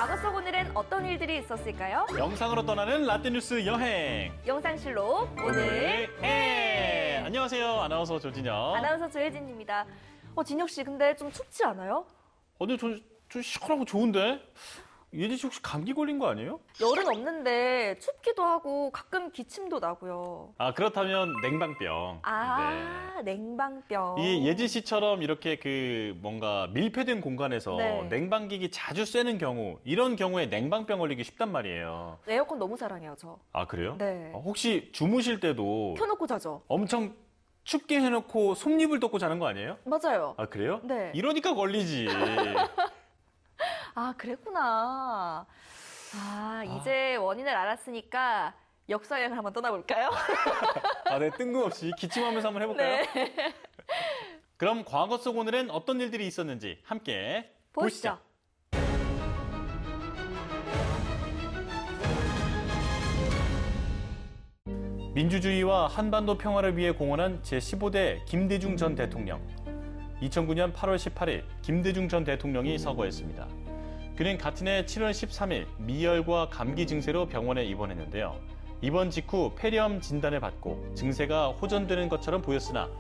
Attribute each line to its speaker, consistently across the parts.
Speaker 1: 과거 속 오늘은 어떤 일들이 있었을까요?
Speaker 2: 영상으로 떠나는 라떼뉴스 여행.
Speaker 1: 영상실록 오늘
Speaker 2: 안녕하세요. 아나운서 조진영.
Speaker 1: 아나운서 조혜진입니다. 진혁 씨, 근데 좀 춥지 않아요?
Speaker 2: 근데 좀 시원하고 좋은데? 예진 씨 혹시 감기 걸린 거 아니에요?
Speaker 1: 열은 없는데 춥기도 하고 가끔 기침도 나고요.
Speaker 2: 아, 그렇다면 냉방병.
Speaker 1: 냉방병.
Speaker 2: 이 예진 씨처럼 이렇게 뭔가 밀폐된 공간에서
Speaker 1: 네.
Speaker 2: 냉방기기 자주 쐬는 경우, 이런 경우에 냉방병 걸리기 쉽단 말이에요.
Speaker 1: 에어컨 너무 사랑해요, 저.
Speaker 2: 아, 그래요?
Speaker 1: 네.
Speaker 2: 혹시 주무실 때도
Speaker 1: 켜놓고 자죠?
Speaker 2: 엄청 춥게 해놓고 솜니를 덮고 자는 거 아니에요?
Speaker 1: 맞아요.
Speaker 2: 아, 그래요?
Speaker 1: 네.
Speaker 2: 이러니까 걸리지.
Speaker 1: 아, 그랬구나. 이제 원인을 알았으니까 역사여행을 한번 떠나볼까요?
Speaker 2: 네, 뜬금없이 기침하면서 한번 해볼까요?
Speaker 1: 네.
Speaker 2: 그럼 과거 속 오늘은 어떤 일들이 있었는지 함께 보시죠. 민주주의와 한반도 평화를 위해 공헌한 제15대 김대중 전 대통령. 2009년 8월 18일 김대중 전 대통령이 서거했습니다. 그는 같은 해 7월 13일 미열과 감기 증세로 병원에 입원했는데요. 입원 직후 폐렴 진단을 받고 증세가 호전되는 것처럼 보였으나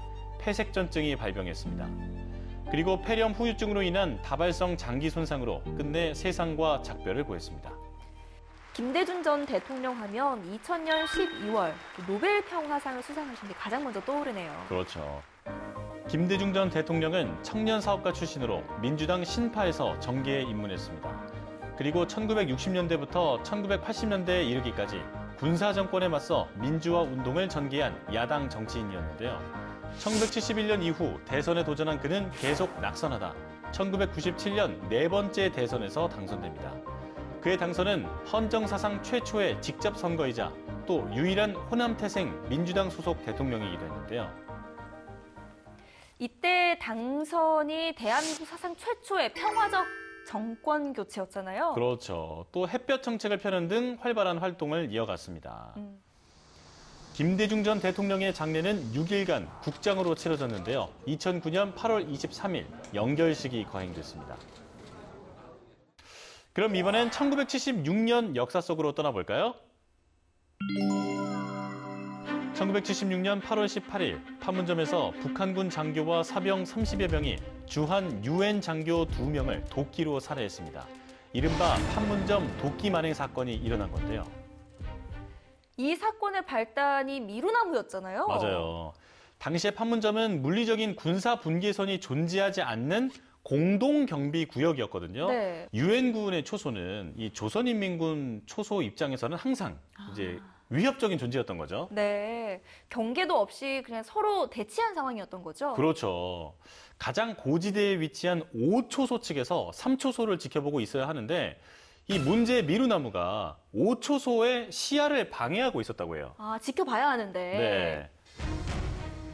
Speaker 2: 폐색전증이 발병했습니다. 그리고 폐렴 후유증으로 인한 다발성 장기 손상으로 끝내 세상과 작별을 보였습니다.
Speaker 1: 김대중 전 대통령 하면 2000년 12월 노벨 평화상을 수상하신 게 가장 먼저 떠오르네요.
Speaker 2: 그렇죠. 김대중 전 대통령은 청년 사업가 출신으로 민주당 신파에서 정계에 입문했습니다. 그리고 1960년대부터 1980년대에 이르기까지 군사 정권에 맞서 민주화 운동을 전개한 야당 정치인이었는데요. 1971년 이후 대선에 도전한 그는 계속 낙선하다 1997년 네 번째 대선에서 당선됩니다. 그의 당선은 헌정사상 최초의 직접 선거이자 또 유일한 호남태생 민주당 소속 대통령이기도 했는데요.
Speaker 1: 이때 당선이 대한민국 사상 최초의 평화적 정권 교체였잖아요.
Speaker 2: 그렇죠. 또 햇볕 정책을 펴는 등 활발한 활동을 이어갔습니다. 김대중 전 대통령의 장례는 6일간 국장으로 치러졌는데요. 2009년 8월 23일 영결식이 거행됐습니다. 그럼 이번엔 1976년 역사 속으로 떠나볼까요? 1976년 8월 18일 판문점에서 북한군 장교와 사병 30여 명이 주한 UN 장교 2명을 도끼로 살해했습니다. 이른바 판문점 도끼 만행 사건이 일어난 건데요.
Speaker 1: 이 사건의 발단이 미루나무였잖아요.
Speaker 2: 맞아요. 당시에 판문점은 물리적인 군사 분계선이 존재하지 않는 공동경비 구역이었거든요.
Speaker 1: 네.
Speaker 2: 유엔군의 초소는 이 조선인민군 초소 입장에서는 항상 이제 위협적인 존재였던 거죠.
Speaker 1: 네. 경계도 없이 그냥 서로 대치한 상황이었던 거죠.
Speaker 2: 그렇죠. 가장 고지대에 위치한 5초소 측에서 3초소를 지켜보고 있어야 하는데 이 문제의 미루나무가 5초소의 시야를 방해하고 있었다고 해요.
Speaker 1: 지켜봐야 하는데.
Speaker 2: 네.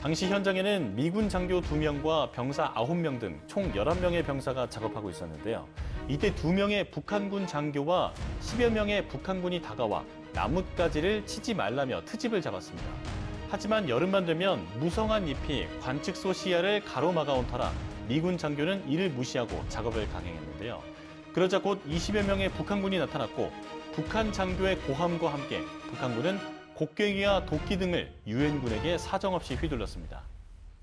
Speaker 2: 당시 현장에는 미군 장교 2명과 병사 9명 등 총 11명의 병사가 작업하고 있었는데요. 이때 2명의 북한군 장교와 10여 명의 북한군이 다가와 나뭇가지를 치지 말라며 트집을 잡았습니다. 하지만 여름만 되면 무성한 잎이 관측소 시야를 가로막아온 터라 미군 장교는 이를 무시하고 작업을 강행했는데요. 그러자 곧 20여 명의 북한군이 나타났고 북한 장교의 고함과 함께 북한군은 곡괭이와 도끼 등을 유엔군에게 사정없이 휘둘렀습니다.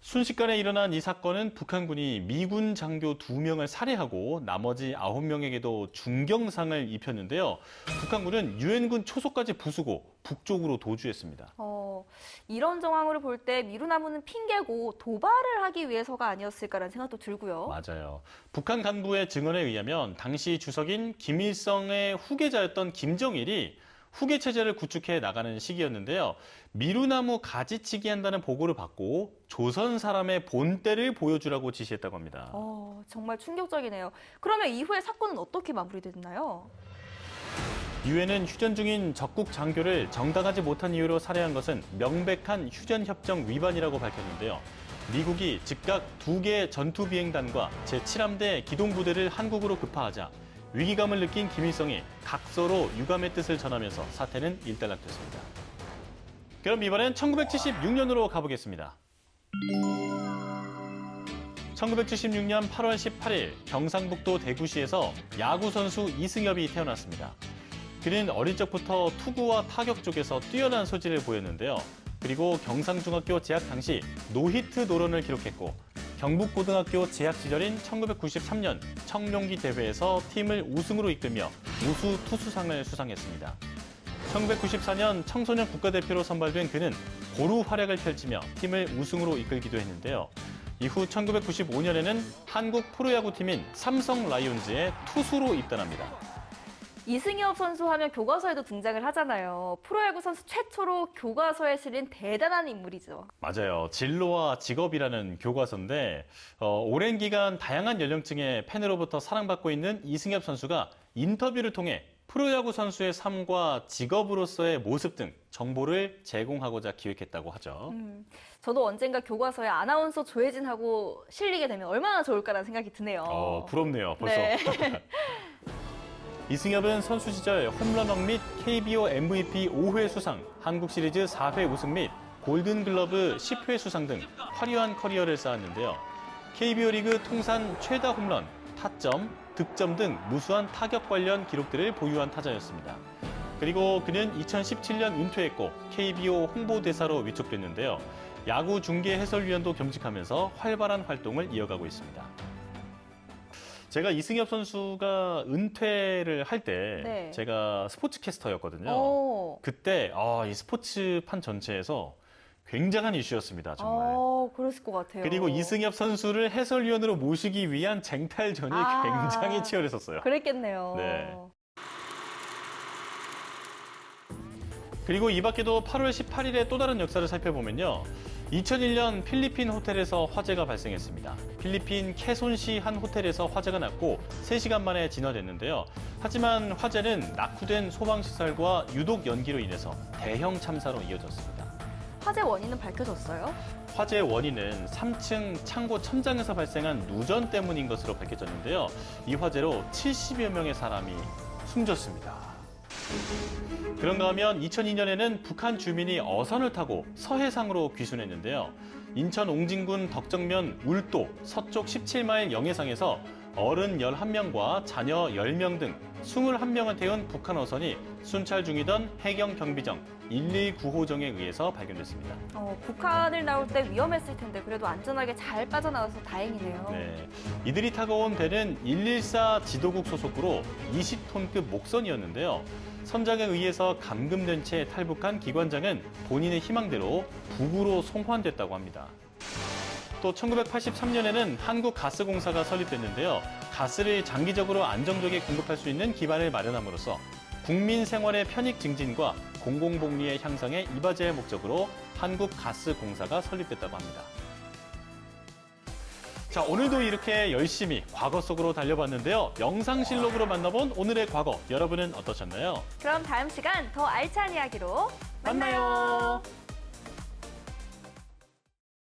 Speaker 2: 순식간에 일어난 이 사건은 북한군이 미군 장교 2명을 살해하고 나머지 9명에게도 중경상을 입혔는데요. 북한군은 유엔군 초소까지 부수고 북쪽으로 도주했습니다.
Speaker 1: 이런 정황으로 볼 때 미루나무는 핑계고 도발을 하기 위해서가 아니었을까라는 생각도 들고요.
Speaker 2: 맞아요. 북한 간부의 증언에 의하면 당시 주석인 김일성의 후계자였던 김정일이 후계 체제를 구축해 나가는 시기였는데요. 미루나무 가지치기 한다는 보고를 받고 조선 사람의 본때를 보여주라고 지시했다고 합니다.
Speaker 1: 정말 충격적이네요. 그러면 이후에 사건은 어떻게 마무리됐나요?
Speaker 2: 유엔은 휴전 중인 적국 장교를 정당하지 못한 이유로 살해한 것은 명백한 휴전협정 위반이라고 밝혔는데요. 미국이 즉각 2개의 전투비행단과 제7함대 기동부대를 한국으로 급파하자 위기감을 느낀 김일성이 각서로 유감의 뜻을 전하면서 사태는 일단락됐습니다. 그럼 이번엔 1976년으로 가보겠습니다. 1976년 8월 18일 경상북도 대구시에서 야구 선수 이승엽이 태어났습니다. 그는 어린 적부터 투구와 타격 쪽에서 뛰어난 소질을 보였는데요. 그리고 경상중학교 재학 당시 노히트 노런을 기록했고 경북고등학교 재학 시절인 1993년 청룡기 대회에서 팀을 우승으로 이끌며 우수 투수상을 수상했습니다. 1994년 청소년 국가대표로 선발된 그는 고루 활약을 펼치며 팀을 우승으로 이끌기도 했는데요. 이후 1995년에는 한국 프로야구팀인 삼성 라이온즈에 투수로 입단합니다.
Speaker 1: 이승엽 선수 하면 교과서에도 등장을 하잖아요. 프로야구 선수 최초로 교과서에 실린 대단한 인물이죠.
Speaker 2: 맞아요. 진로와 직업이라는 교과서인데 오랜 기간 다양한 연령층의 팬으로부터 사랑받고 있는 이승엽 선수가 인터뷰를 통해 프로야구 선수의 삶과 직업으로서의 모습 등 정보를 제공하고자 기획했다고 하죠.
Speaker 1: 저도 언젠가 교과서에 아나운서 조혜진하고 실리게 되면 얼마나 좋을까라는 생각이 드네요.
Speaker 2: 부럽네요. 벌써.
Speaker 1: 네.
Speaker 2: 이승엽은 선수 시절 홈런왕 및 KBO MVP 5회 수상, 한국 시리즈 4회 우승 및 골든글러브 10회 수상 등 화려한 커리어를 쌓았는데요. KBO 리그 통산 최다 홈런, 타점, 득점 등 무수한 타격 관련 기록들을 보유한 타자였습니다. 그리고 그는 2017년 은퇴했고 KBO 홍보대사로 위촉됐는데요. 야구 중계 해설위원도 겸직하면서 활발한 활동을 이어가고 있습니다. 제가 이승엽 선수가 은퇴를 할 때
Speaker 1: 네.
Speaker 2: 제가 스포츠 캐스터였거든요. 그때 이 스포츠판 전체에서 굉장한 이슈였습니다. 정말.
Speaker 1: 그랬을 것 같아요.
Speaker 2: 그리고 이승엽 선수를 해설위원으로 모시기 위한 쟁탈전이 굉장히 치열했었어요.
Speaker 1: 그랬겠네요.
Speaker 2: 네. 그리고 이 밖에도 8월 18일에 또 다른 역사를 살펴보면요. 2001년 필리핀 호텔에서 화재가 발생했습니다. 필리핀 케손시 한 호텔에서 화재가 났고 3시간 만에 진화됐는데요. 하지만 화재는 낙후된 소방시설과 유독 연기로 인해서 대형 참사로 이어졌습니다.
Speaker 1: 화재 원인은 밝혀졌어요?
Speaker 2: 화재 원인은 3층 창고 천장에서 발생한 누전 때문인 것으로 밝혀졌는데요. 이 화재로 70여 명의 사람이 숨졌습니다. 그런가 하면 2002년에는 북한 주민이 어선을 타고 서해상으로 귀순했는데요. 인천 옹진군 덕정면 울도 서쪽 17마일 영해상에서 어른 11명과 자녀 10명 등 21명을 태운 북한 어선이 순찰 중이던 해경 경비정 119호정에 의해서 발견됐습니다.
Speaker 1: 북한을 나올 때 위험했을 텐데 그래도 안전하게 잘 빠져나와서 다행이네요.
Speaker 2: 네, 이들이 타고 온 배는 114 지도국 소속으로 20톤급 목선이었는데요. 선장에 의해서 감금된 채 탈북한 기관장은 본인의 희망대로 북으로 송환됐다고 합니다. 또 1983년에는 한국가스공사가 설립됐는데요. 가스를 장기적으로 안정적에 공급할 수 있는 기반을 마련함으로써 국민 생활의 편익 증진과 공공복리의 향상에 이바지할 목적으로 한국가스공사가 설립됐다고 합니다. 자, 오늘도 이렇게 열심히 과거 속으로 달려봤는데요. 영상실록으로 만나본 오늘의 과거, 여러분은 어떠셨나요?
Speaker 1: 그럼 다음 시간 더 알찬 이야기로
Speaker 2: 만나요.